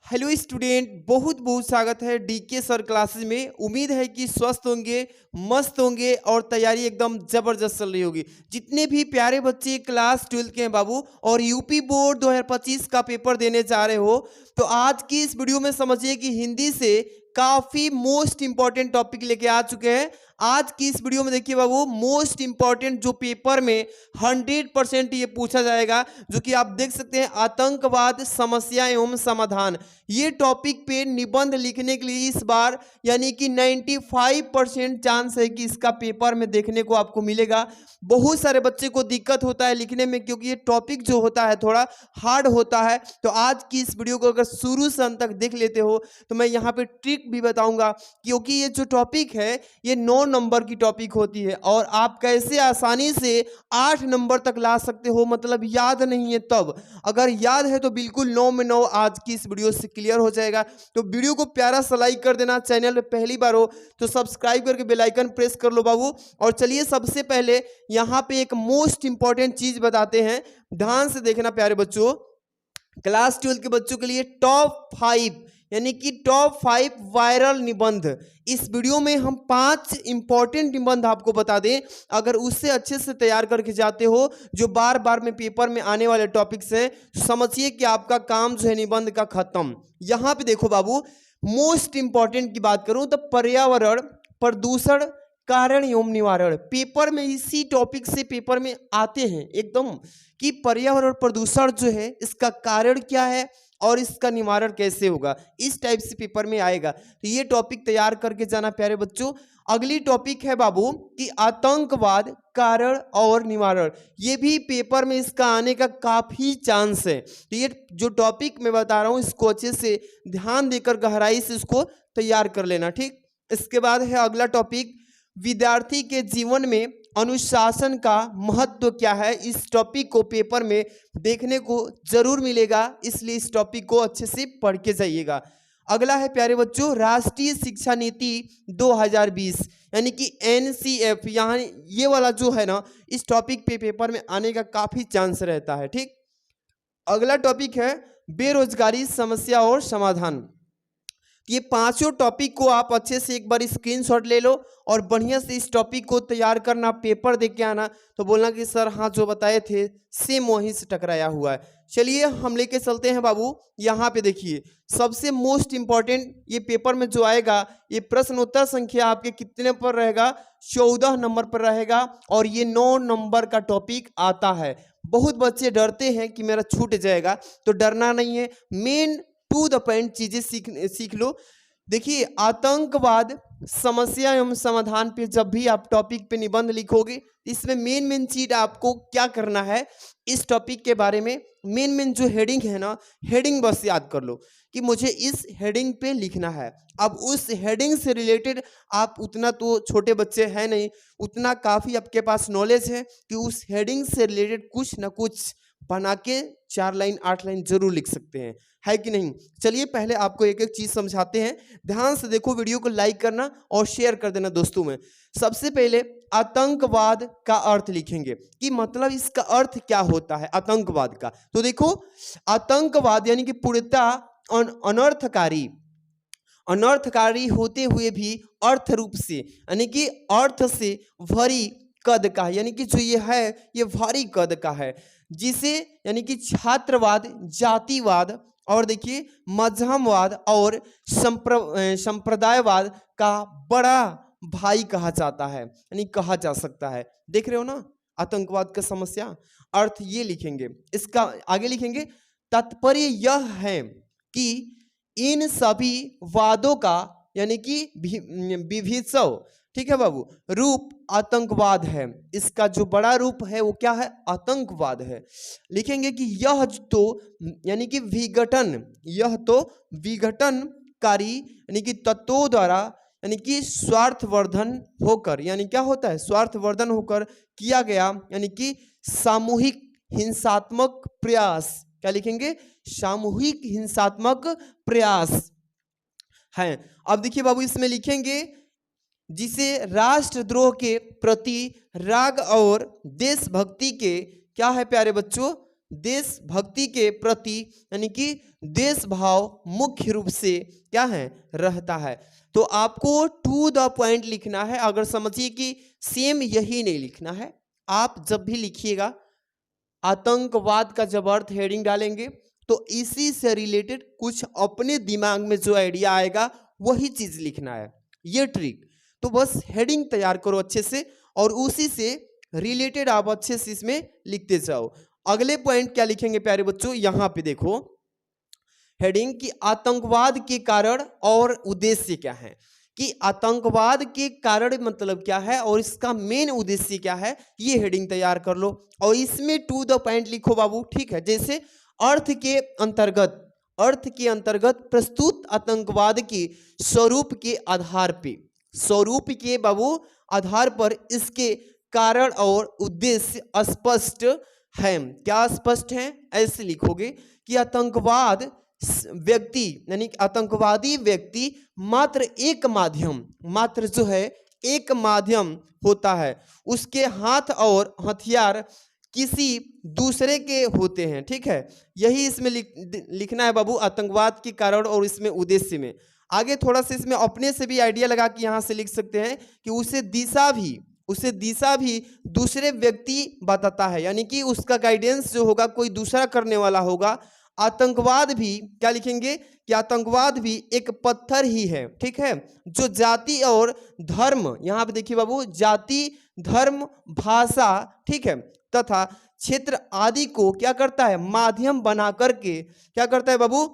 Hello student, बहुत बहुत स्वागत है डीके सर क्लासेस में। उम्मीद है कि स्वस्थ होंगे, मस्त होंगे और तैयारी एकदम जबरदस्त चल रही होगी। जितने भी प्यारे बच्चे क्लास 12 के हैं बाबू और यूपी बोर्ड 2025 का पेपर देने जा रहे हो, तो आज की इस वीडियो में समझिए कि हिंदी से काफी मोस्ट इंपॉर्टेंट टॉपिक लेके आ चुके हैं। आज की इस वीडियो में देखिए बाबू, मोस्ट इंपॉर्टेंट जो पेपर में 100% ये पूछा जाएगा, जो कि आप देख सकते हैं, आतंकवाद समस्या एवं समाधान। ये टॉपिक पे निबंध लिखने के लिए इस बार यानी कि 95% चांस है कि इसका पेपर में देखने को आपको मिलेगा। बहुत सारे बच्चे को दिक्कत होता है लिखने में, क्योंकि ये टॉपिक जो होता है थोड़ा हार्ड होता है। तो आज की इस वीडियो को अगर शुरू से अंत तक देख लेते हो तो मैं यहाँ पे ट्रिक भी बताऊंगा, क्योंकि ये जो टॉपिक है ये 9 नंबर की टॉपिक होती है और आप कैसे आसानी से 8 नंबर तक ला सकते हो। मतलब याद नहीं है तब, अगर याद है तो बिल्कुल 9 में 9 आज की इस वीडियो से क्लियर हो जाएगा। तो वीडियो को प्यारा सा लाइक कर देना, चैनल पे पहली बार हो तो सब्सक्राइब करके बेल आइकन प्रेस कर लो बाबू। और चलिए सबसे पहले यहाँ पे एक मोस्ट इंपॉर्टेंट चीज बताते हैं, ध्यान से देखना प्यारे बच्चों। क्लास 12 के बच्चों के लिए टॉप 5 यानी कि टॉप 5 वायरल निबंध। इस वीडियो में हम 5 इंपॉर्टेंट निबंध आपको बता दें, अगर उससे अच्छे से तैयार करके जाते हो जो बार बार में पेपर में आने वाले टॉपिक्स हैं, समझिए कि आपका काम जो है निबंध का खत्म। यहां पे देखो बाबू, मोस्ट इंपॉर्टेंट की बात करूं तो पर्यावरण प्रदूषण कारण एवं निवारण। पेपर में इसी टॉपिक से पेपर में आते हैं एकदम कि पर्यावरण प्रदूषण जो है इसका कारण क्या है और इसका निवारण कैसे होगा, इस टाइप से पेपर में आएगा। तो ये टॉपिक तैयार करके जाना प्यारे बच्चों। अगली टॉपिक है बाबू कि आतंकवाद कारण और निवारण। ये भी पेपर में इसका आने का काफी चांस है। तो ये जो टॉपिक मैं बता रहा हूं इसको अच्छे से ध्यान देकर गहराई से इसको तैयार कर लेना, ठीक। इसके बाद है अगला टॉपिक, विद्यार्थी के जीवन में अनुशासन का महत्व क्या है। इस टॉपिक को पेपर में देखने को जरूर मिलेगा, इसलिए इस टॉपिक को अच्छे से पढ़ के जाइएगा। अगला है प्यारे बच्चों, राष्ट्रीय शिक्षा नीति 2020 यानी कि NCF। यहाँ ये वाला जो है ना, इस टॉपिक पे पेपर में आने का काफी चांस रहता है, ठीक। अगला टॉपिक है बेरोजगारी समस्या और समाधान। ये पांचों टॉपिक को आप अच्छे से एक बार स्क्रीनशॉट ले लो और बढ़िया से इस टॉपिक को तैयार करना, पेपर देख के आना तो बोलना कि सर हाँ जो बताए थे सेम वहीं से टकराया हुआ है। चलिए हम लेके चलते हैं बाबू। यहाँ पे देखिए सबसे मोस्ट इंपॉर्टेंट ये पेपर में जो आएगा, ये प्रश्न उत्तर संख्या आपके कितने पर रहेगा, 14 नंबर पर रहेगा और ये 9 नंबर का टॉपिक आता है। बहुत बच्चे डरते हैं कि मेरा छूट जाएगा, तो डरना नहीं है, मेन टू द पॉइंट चीजें सीख लो। देखिए आतंकवाद समस्या एवं समाधान पे जब भी आप टॉपिक पे निबंध लिखोगे, इसमें मेन चीज आपको क्या करना है, इस टॉपिक के बारे में मेन जो हेडिंग है ना, हेडिंग बस याद कर लो कि मुझे इस हेडिंग पे लिखना है। अब उस हेडिंग से रिलेटेड आप उतना तो छोटे बच्चे हैं नहीं, उतना काफी आपके पास नॉलेज है कि उस हेडिंग से रिलेटेड कुछ ना कुछ बना के 4 लाइन 8 लाइन जरूर लिख सकते हैं, है कि नहीं। चलिए पहले आपको एक एक चीज समझाते हैं, ध्यान से देखो, वीडियो को लाइक करना और शेयर कर देना दोस्तों में। सबसे पहले आतंकवाद का अर्थ लिखेंगे कि मतलब इसका अर्थ क्या होता है आतंकवाद का। तो देखो आतंकवाद यानी कि पूर्णतः अनर्थकारी होते हुए भी अर्थ रूप से यानी कि अर्थ से भरी कद का, यानी कि जो ये है ये भारी कद का है, जिसे यानी कि छात्रवाद, जातिवाद और देखिए मजहमवाद और संप्रदायवाद का बड़ा भाई कहा जाता है, यानी कहा जा सकता है। देख रहे हो ना आतंकवाद का समस्या, अर्थ ये लिखेंगे। इसका आगे लिखेंगे, तात्पर्य यह है कि इन सभी वादों का यानी कि विभीषव, ठीक है बाबू, रूप आतंकवाद है। इसका जो बड़ा रूप है वो क्या है, आतंकवाद है। लिखेंगे कि यह तो यानी कि विघटन, यह तो विघटनकारी यानी कि तत्वों द्वारा यानी कि स्वार्थवर्धन होकर, यानी क्या होता है, स्वार्थवर्धन होकर किया गया यानी कि सामूहिक हिंसात्मक प्रयास। क्या लिखेंगे, सामूहिक हिंसात्मक प्रयास है। अब देखिए बाबू इसमें लिखेंगे जिसे राष्ट्रद्रोह के प्रति राग और देशभक्ति के क्या है प्यारे बच्चों, देशभक्ति के प्रति यानी कि देश भाव मुख्य रूप से क्या है रहता है। तो आपको टू द पॉइंट लिखना है। अगर समझिए कि सेम यही नहीं लिखना है, आप जब भी लिखिएगा आतंकवाद का जब अर्थ हेडिंग डालेंगे तो इसी से रिलेटेड कुछ अपने दिमाग में जो आइडिया आएगा वही चीज लिखना है, ये ट्रिक। तो बस हेडिंग तैयार करो अच्छे से और उसी से रिलेटेड आप अच्छे से इसमें लिखते जाओ। अगले पॉइंट क्या लिखेंगे प्यारे बच्चों, यहां पे देखो हेडिंग कि आतंकवाद के कारण और उद्देश्य क्या है, कि आतंकवाद के कारण मतलब क्या है और इसका मेन उद्देश्य क्या है, ये हेडिंग तैयार कर लो और इसमें टू द पॉइंट लिखो बाबू, ठीक है। जैसे अर्थ के अंतर्गत प्रस्तुत आतंकवाद के स्वरूप के आधार पे, स्वरूप के बाबू आधार पर इसके कारण और उद्देश्य स्पष्ट है। क्या स्पष्ट है, ऐसे लिखोगे कि आतंकवाद व्यक्ति यानी आतंकवादी व्यक्ति मात्र एक माध्यम, मात्र जो है एक माध्यम होता है, उसके हाथ और हथियार किसी दूसरे के होते हैं, ठीक है। यही इसमें लिखना है बाबू आतंकवाद के कारण और इसमें उद्देश्य में। आगे थोड़ा सा इसमें अपने से भी आइडिया लगा कि यहाँ से लिख सकते हैं कि उसे दिशा भी दूसरे व्यक्ति बताता है, यानी कि उसका गाइडेंस जो होगा कोई दूसरा करने वाला होगा। आतंकवाद भी क्या लिखेंगे कि आतंकवाद भी एक पत्थर ही है, ठीक है, जो जाति और धर्म, यहाँ पे देखिए बाबू जाति धर्म भाषा, ठीक है, तथा क्षेत्र आदि को क्या करता है माध्यम बना करके क्या करता है बाबू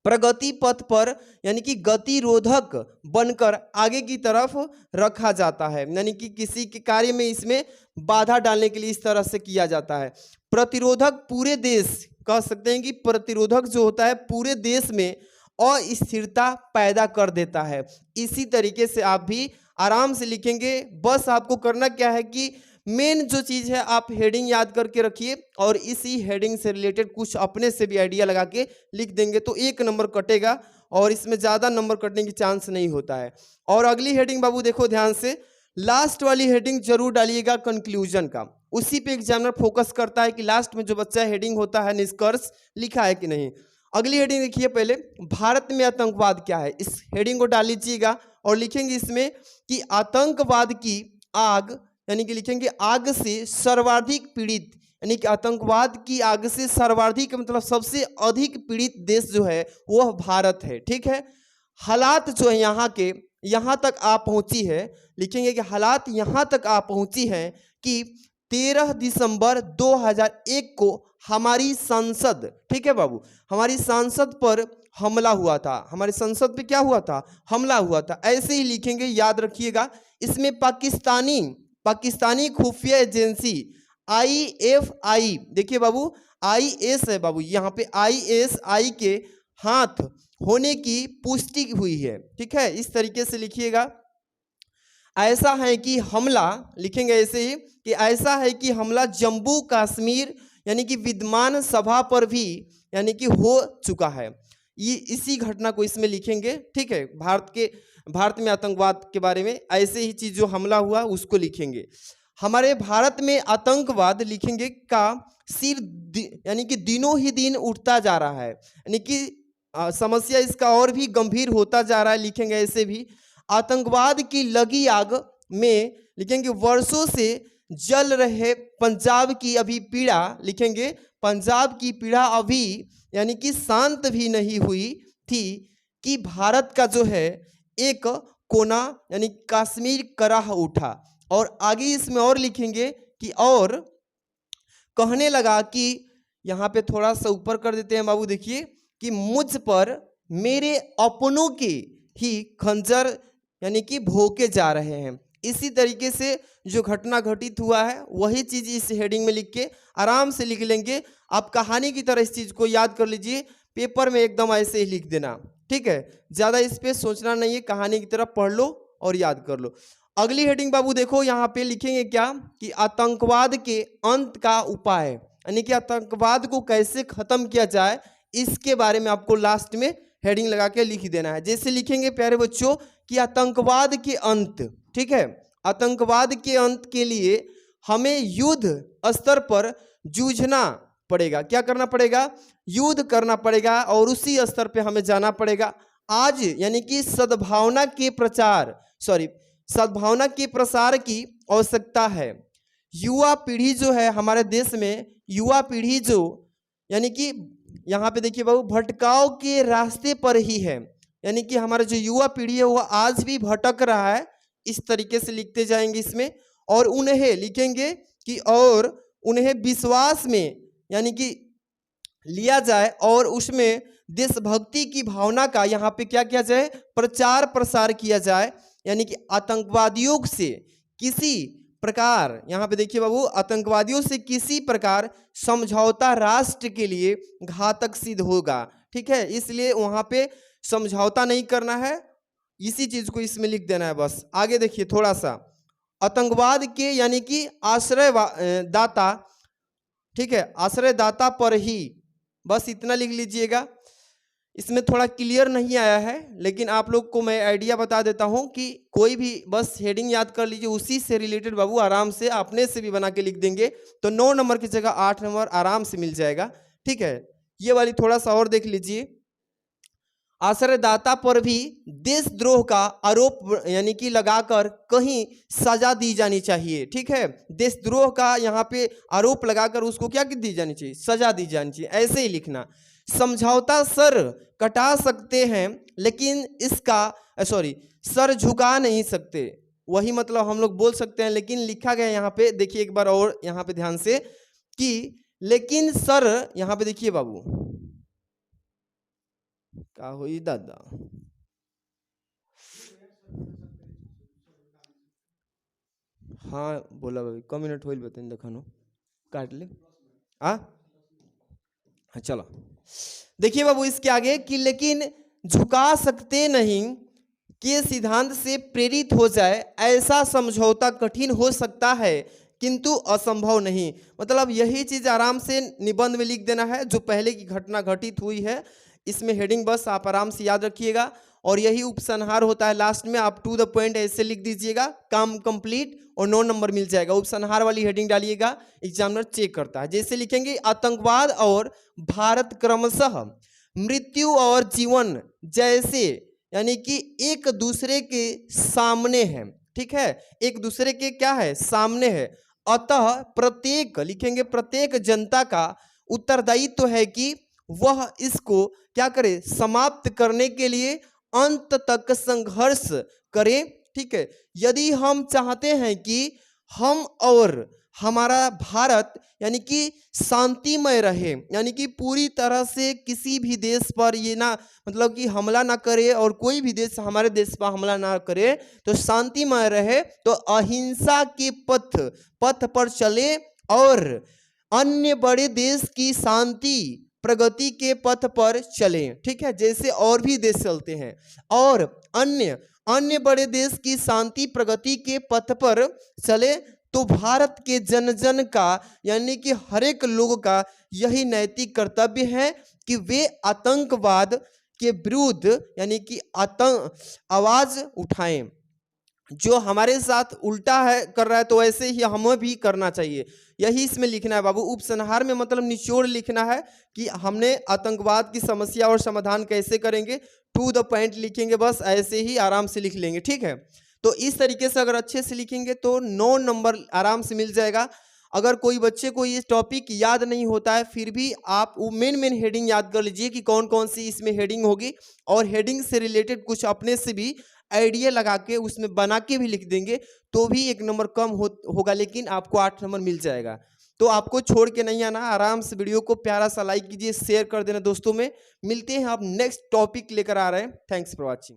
प्रगति पथ पर यानी कि गतिरोधक बनकर आगे की तरफ रखा जाता है, यानी कि किसी के कार्य में इसमें बाधा डालने के लिए इस तरह से किया जाता है। प्रतिरोधक पूरे देश कह सकते हैं कि प्रतिरोधक जो होता है पूरे देश में अस्थिरता पैदा कर देता है। इसी तरीके से आप भी आराम से लिखेंगे। बस आपको करना क्या है कि मेन जो चीज है आप हेडिंग याद करके रखिए और इसी हेडिंग से रिलेटेड कुछ अपने से भी आइडिया लगा के लिख देंगे तो 1 नंबर कटेगा और इसमें ज्यादा नंबर कटने की चांस नहीं होता है। और अगली हेडिंग बाबू देखो ध्यान से, लास्ट वाली हेडिंग जरूर डालिएगा कंक्लूजन का, उसी पे एग्जामिनर फोकस करता है कि लास्ट में जो बच्चा हेडिंग होता है निष्कर्ष लिखा है कि नहीं। अगली हेडिंग देखिए, पहले भारत में आतंकवाद क्या है, इस हेडिंग को डाल लीजिएगा और लिखेंगे इसमें कि आतंकवाद की आग, यानी कि लिखेंगे आग से सर्वाधिक पीड़ित, यानी कि आतंकवाद की आग से सर्वाधिक मतलब सबसे अधिक पीड़ित देश जो है वह भारत है, ठीक है। हालात जो है यहाँ के यहाँ तक आप पहुंची है, लिखेंगे कि हालात यहाँ तक आप पहुंची है कि 13 दिसंबर 2001 को हमारी संसद, ठीक है बाबू, हमारी संसद पर हमला हुआ था, हमारी संसद पे क्या हुआ था हमला हुआ था। ऐसे ही लिखेंगे, याद रखिएगा। इसमें पाकिस्तानी खुफिया एजेंसी IFI, देखिए बाबू IS है बाबू, यहाँ पे ISI के हाथ होने की पुष्टि हुई है, ठीक है। इस तरीके से लिखिएगा। ऐसा है कि हमला, लिखेंगे ऐसे ही कि ऐसा है कि हमला जम्मू कश्मीर यानी कि विद्यमान सभा पर भी यानी कि हो चुका है। ये इसी घटना को इसमें लिखेंगे, ठीक है। भारत में आतंकवाद के बारे में ऐसे ही चीज जो हमला हुआ उसको लिखेंगे। हमारे भारत में आतंकवाद लिखेंगे का सिर यानी कि दिनों ही दिन उठता जा रहा है, यानी कि समस्या इसका और भी गंभीर होता जा रहा है, लिखेंगे ऐसे भी। आतंकवाद की लगी आग में लिखेंगे वर्षों से जल रहे पंजाब की अभी पीड़ा, लिखेंगे पंजाब की पीड़ा अभी यानी कि शांत भी नहीं हुई थी कि भारत का जो है एक कोना यानी कश्मीर कराह उठा। और आगे इसमें और लिखेंगे कि और कहने लगा कि यहाँ पे थोड़ा सा ऊपर कर देते हैं बाबू, देखिए कि मुझ पर मेरे अपनों के ही खंजर यानी कि भोंके जा रहे हैं। इसी तरीके से जो घटना घटित हुआ है वही चीज इस हेडिंग में लिख के आराम से लिख लेंगे। आप कहानी की तरह इस चीज को याद कर लीजिए, पेपर में एकदम ऐसे ही लिख देना, ठीक है। ज्यादा इस पे सोचना नहीं है, कहानी की तरह पढ़ लो और याद कर लो। अगली हेडिंग बाबू देखो, यहाँ पे लिखेंगे क्या कि आतंकवाद के अंत का उपाय, यानी कि आतंकवाद को कैसे खत्म किया जाए इसके बारे में आपको लास्ट में हेडिंग लगा के लिख देना है। जैसे लिखेंगे प्यारे बच्चों कि आतंकवाद के अंत, ठीक है, आतंकवाद के अंत के लिए हमें युद्ध स्तर पर जूझना पड़ेगा। क्या करना पड़ेगा? युद्ध करना पड़ेगा और उसी स्तर पे हमें जाना पड़ेगा। आज यानी कि सद्भावना के प्रसार की आवश्यकता है। युवा पीढ़ी जो है हमारे देश में, युवा पीढ़ी जो यानी कि यहाँ पे देखिए बाबू, भटकाव के रास्ते पर ही है। यानी कि हमारा जो युवा पीढ़ी है वो आज भी भटक रहा है। इस तरीके से लिखते जाएंगे इसमें, और उन्हें लिखेंगे कि और उन्हें विश्वास में यानी कि लिया जाए और उसमें देशभक्ति की भावना का यहाँ पे क्या किया जाए? प्रचार प्रसार किया जाए। यानी कि आतंकवादियों से किसी प्रकार, यहाँ पे देखिए बाबू, आतंकवादियों से किसी प्रकार समझौता राष्ट्र के लिए घातक सिद्ध होगा। ठीक है, इसलिए वहां पे समझौता नहीं करना है। इसी चीज को इसमें लिख देना है बस। आगे देखिए थोड़ा सा, आतंकवाद के यानी कि आश्रय दाता, ठीक है, आश्रय दाता पर ही, बस इतना लिख लीजिएगा। इसमें थोड़ा क्लियर नहीं आया है, लेकिन आप लोग को मैं आइडिया बता देता हूं कि कोई भी बस हेडिंग याद कर लीजिए, उसी से रिलेटेड बाबू आराम से अपने से भी बना के लिख देंगे तो 9 नंबर की जगह 8 नंबर आराम से मिल जाएगा। ठीक है, ये वाली थोड़ा सा और देख लीजिए। आश्रयदाता पर भी देशद्रोह का आरोप यानी कि लगाकर कहीं सजा दी जानी चाहिए। ठीक है, देशद्रोह का यहाँ पे आरोप लगाकर उसको क्या दी जानी चाहिए? सजा दी जानी चाहिए। ऐसे ही लिखना। समझौता सर कटा सकते हैं लेकिन सर झुका नहीं सकते। वही मतलब हम लोग बोल सकते हैं, लेकिन लिखा गया यहाँ पे देखिए एक बार और, यहाँ पे ध्यान से कि लेकिन सर, यहाँ पे देखिए बाबू का हुई दादा, हाँ बोला भाई, कम मिनट होइल बताइन देखनो काट ले हाँ चलो देखिए बाबू इसके आगे कि लेकिन झुका सकते नहीं के सिद्धांत से प्रेरित हो जाए ऐसा समझौता कठिन हो सकता है किंतु असंभव नहीं। मतलब यही चीज आराम से निबंध में लिख देना है जो पहले की घटना घटित हुई है। इसमें हेडिंग बस आप आराम से याद रखिएगा, और यही उपसंहार होता है लास्ट में। आप टू द पॉइंट ऐसे लिख दीजिएगा, काम कंप्लीट, और 9 नंबर मिल जाएगा। उपसंहार वाली हेडिंग डालिएगा, एग्जामिनर चेक करता है। जैसे लिखेंगे आतंकवाद और भारत क्रमशः मृत्यु और जीवन जैसे यानी कि एक दूसरे के सामने है। ठीक है, एक दूसरे के क्या है? सामने है। अतः प्रत्येक, लिखेंगे प्रत्येक जनता का उत्तरदायित्व है कि वह इसको क्या करे? समाप्त करने के लिए अंत तक संघर्ष करे। ठीक है, यदि हम चाहते हैं कि हम और हमारा भारत यानी कि शांतिमय रहे, यानी कि पूरी तरह से किसी भी देश पर ये ना मतलब कि हमला ना करे और कोई भी देश हमारे देश पर हमला ना करे, तो शांतिमय रहे, तो अहिंसा के पथ पर चले और अन्य बड़े देश की शांति प्रगति के पथ पर चले। ठीक है, जैसे और भी देश चलते हैं, और अन्य बड़े देश की शांति प्रगति के पथ पर चले, तो भारत के जन जन का यानी कि हर एक लोग का यही नैतिक कर्तव्य है कि वे आतंकवाद के विरुद्ध यानी कि आवाज उठाएं। जो हमारे साथ उल्टा है कर रहा है तो ऐसे ही हमें भी करना चाहिए। यही इसमें लिखना है बाबू। उपसंहार में मतलब निचोड़ लिखना है कि हमने आतंकवाद की समस्या और समाधान कैसे करेंगे। टू द पॉइंट लिखेंगे, बस ऐसे ही आराम से लिख लेंगे। ठीक है, तो इस तरीके से अगर अच्छे से लिखेंगे तो 9 नंबर आराम से मिल जाएगा। अगर कोई बच्चे को ये टॉपिक याद नहीं होता है, फिर भी आप वो मेन हेडिंग याद कर लीजिए कि कौन कौन सी इसमें हेडिंग होगी, और हेडिंग से रिलेटेड कुछ अपने से भी आइडिया लगा के उसमें बना के भी लिख देंगे तो भी 1 नंबर कम होगा, लेकिन आपको 8 नंबर मिल जाएगा। तो आपको छोड़ के नहीं आना, आराम से वीडियो को प्यारा सा लाइक कीजिए, शेयर कर देना दोस्तों में। मिलते हैं आप नेक्स्ट टॉपिक लेकर आ रहे हैं। Thanks for watching.